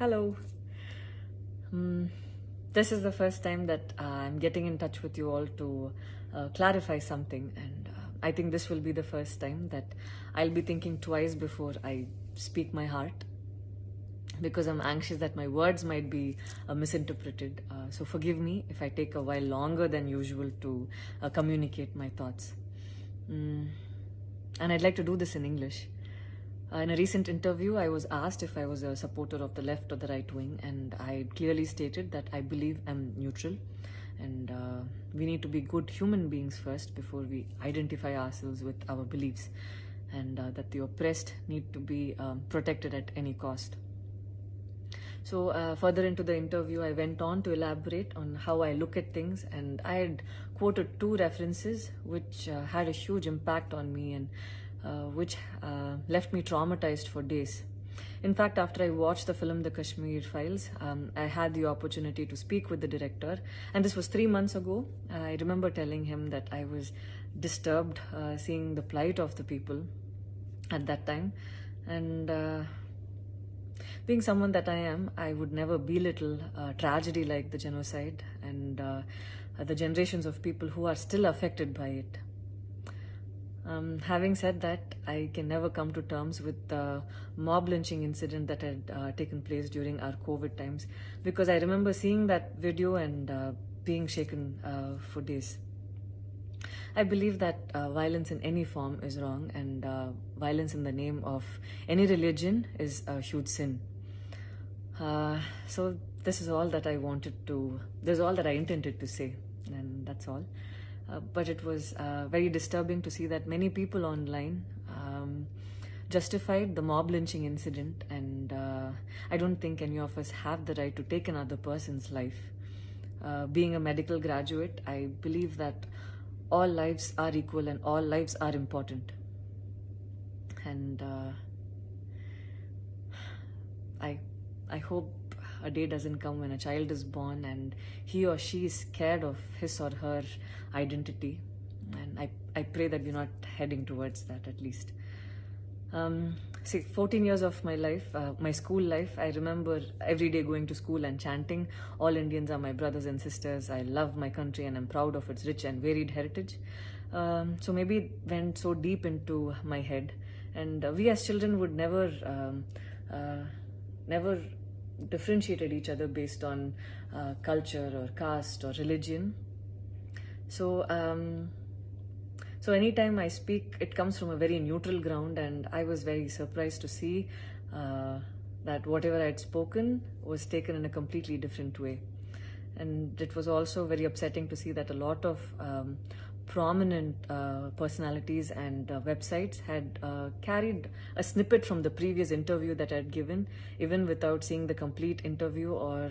Hello. This is the first time that I'm getting in touch with you all to clarify something, and I think this will be the first time that I'll be thinking twice before I speak my heart, because I'm anxious that my words might be misinterpreted. So forgive me if I take a while longer than usual to communicate my thoughts. And I'd like to do this in English. In a recent interview, I was asked if I was a supporter of the left or the right wing, and I clearly stated that I believe I'm neutral, and we need to be good human beings first before we identify ourselves with our beliefs, and that the oppressed need to be protected at any cost. So further into the interview, I went on to elaborate on how I look at things, and I had quoted two references which had a huge impact on me, and which left me traumatized for days. In fact, after I watched the film The Kashmir Files, I had the opportunity to speak with the director, and this was 3 months ago. I remember telling him that I was disturbed seeing the plight of the people at that time, and being someone that I am, I would never belittle tragedy like the genocide and the generations of people who are still affected by it. Having said that, I can never come to terms with the mob lynching incident that had taken place during our COVID times, because I remember seeing that video and being shaken for days. I believe that violence in any form is wrong, and violence in the name of any religion is a huge sin. So this is all that I intended to say, and that's all. But it was very disturbing to see that many people online justified the mob lynching incident, and I don't think any of us have the right to take another person's life. Being a medical graduate, I believe that all lives are equal and all lives are important. And I hope a day doesn't come when a child is born and he or she is scared of his or her identity, and I pray that we're not heading towards that, at least. 14 years of my life, my school life, I remember every day going to school and chanting, "All Indians are my brothers and sisters. I love my country and I'm proud of its rich and varied heritage." So maybe it went so deep into my head, and we as children would never differentiated each other based on culture or caste or religion. So anytime I speak, it comes from a very neutral ground, and I was very surprised to see that whatever I had spoken was taken in a completely different way. And it was also very upsetting to see that a lot of prominent personalities and websites had carried a snippet from the previous interview that I had given, even without seeing the complete interview or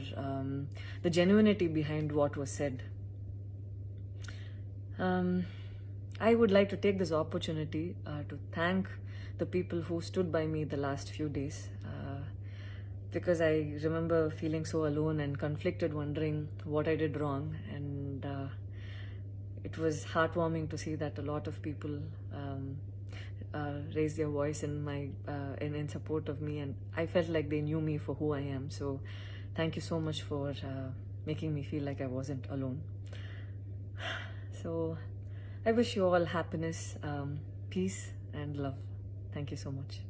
the genuinity behind what was said. I would like to take this opportunity to thank the people who stood by me the last few days, because I remember feeling so alone and conflicted, wondering what I did wrong, and it was heartwarming to see that a lot of people raised their voice in support of me, and I felt like they knew me for who I am. So thank you so much for making me feel like I wasn't alone. So I wish you all happiness, peace and love. Thank you so much.